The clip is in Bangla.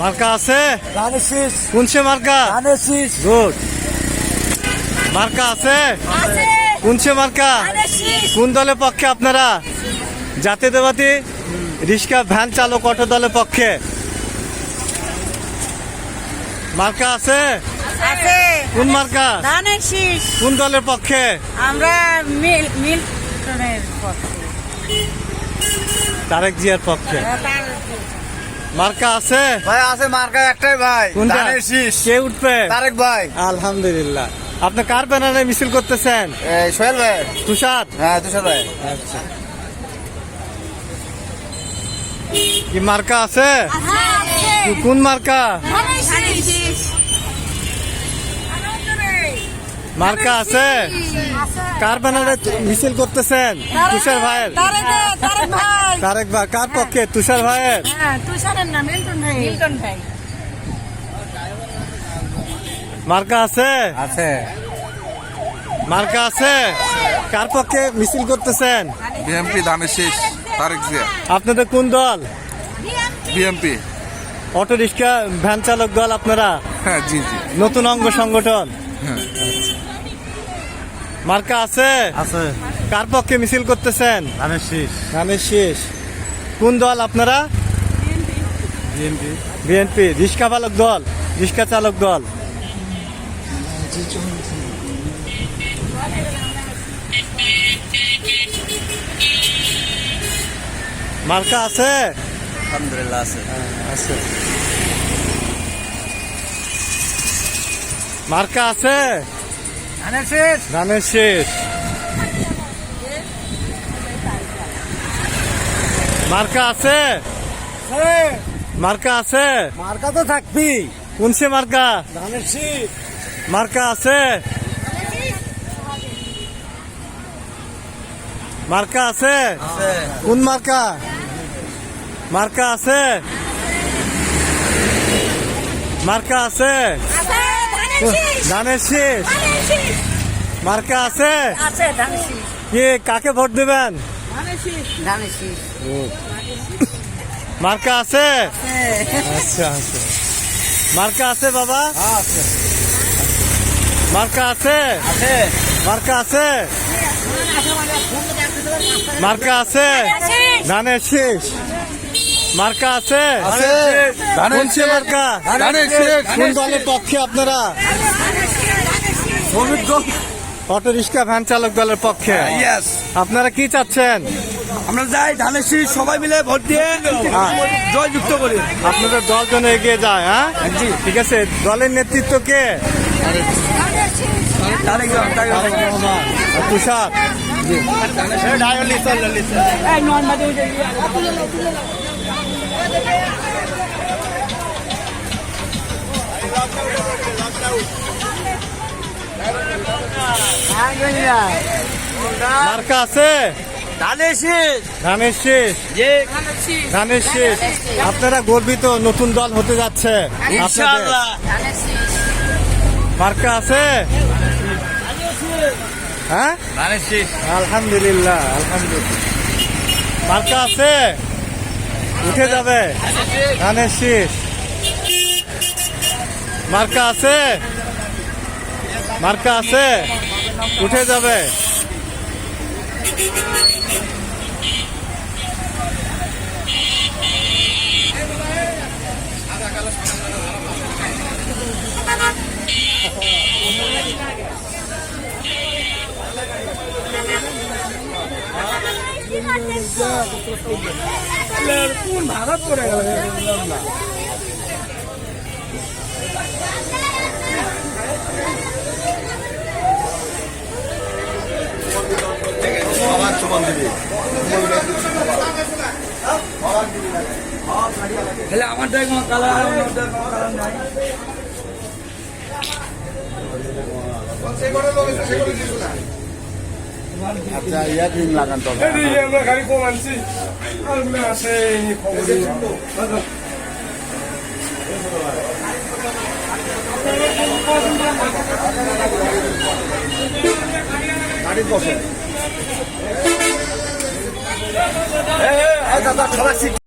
মার্কা আছে? ধানের শীষ। কোনছে মার্কা? ধানের শীষ। গুড। মার্কা আছে? কোনছে মার্কা? কোন দলের পক্ষে আপনারা? জাতীয়তাবাদী রিক্সা ভ্যান চালক অটো দলের পক্ষে। মার্কা আছে? কোন মার্কা? ধানের শীষ। কোন দলের পক্ষে? আমরা মিল্টনের পক্ষে। তারেক জিয়ার পক্ষে। মার্কা আছে? ভাই আছে মার্কা একটাই ভাই, কোনটা? ধানের শীষ। কে উঠবে? তারেক ভাই। আলহামদুলিল্লাহ। আপনি কার ব্যানারে মিছিল করতেছেন? সোহেল ভাই। তুষার? হ্যাঁ তুষার ভাই। আচ্ছা। কি মার্কা আছে? কোন মার্কা? মার্কা আছে? কার ব্যানারে মিছিল করতেছেন? তুষার ভাইয়ের। তারেক ভাই কার পক্ষে? তুষার ভাইয়ের। তুষারের না, মিল্টন ভাই। মার্কা আছে? আছে। মার্কা আছে? কার পক্ষে মিছিল করতেছেন? বিএমপি ধানের শীষ, তারেক জিয়া। আপনাদের কোন দল? বিএমপি। অটো রিক্সা ভ্যান চালক দল আপনারা? হ্যাঁ, জি জি। নতুন অঙ্গ সংগঠন। হ্যাঁ। মার্কা আছে? আছে। কার পক্ষে মিছিল করতেছেন? ধানের শীষ। ধানের শীষ। কোন দল আপনারা? বিএনপি। বিএনপি রিক্সা চালক দল, রিক্সা চালক দল। মার্কা আছে? আলহামদুলিল্লাহ আছে। আছে। মার্কা আছে? ধানের শীষ। ধানের শীষ। মার্কা আছে? মার্কা আছে? মার্কা তো থাকবি। কোনছে মার্কা? ধানের শীষ। মার্কা আছে? মার্কা আছে? আছে। কোন মার্কা? মার্কা আছে? মার্কা আছে? ধানের শীষ। মার্কা আছে? কি কাকে ভোট দেবেন? মার্কা আছে? আচ্ছা আচ্ছা। মার্কা আছে বাবা? আছে। মার্কা আছে? আছে। মার্কা আছে? মার্কা আছে? ধানের শীষ। মার্কা আছে? আছে। কোনছে মার্কা? ধানের শীষ। কোন দলের পক্ষে আপনারা? অটো রিক্সা ভ্যান চালক দলের পক্ষে। ইয়েস। আপনারা কি চাচ্ছেন? আমরা যাই ধানের শীষ, সবাই মিলে ভোট দিয়ে জয়যুক্ত করি। আপনাদের দল যেন এগিয়ে যায়। হ্যাঁ ঠিক আছে। দলের নেতৃত্ব কে? তারেক রহমান। তুষার। মার্কা আছে? ধানের শীষ। ধানের শীষ। ধানের শীষ। আপনারা গর্বিত নতুন দল হতে যাচ্ছে আপনাদের। ইনশাআল্লাহ। মার্কা আছে? হ্যাঁ ধানের শীষ। আলহামদুলিল্লাহ আলহামদুলিল্লাহ। মার্কা আছে? উঠে যাবে ধানের শীষ। মার্কা আছে? মার্কা আছে? উঠে যাবে। কোন ভারত করে গেল? আমার দেখ কালার, আমার দেখ কালার নাই। আচ্ছা, ইয়া দিন লাগান তো। আমরা গাড়ি কম আনছি, আছে খবর। দাদা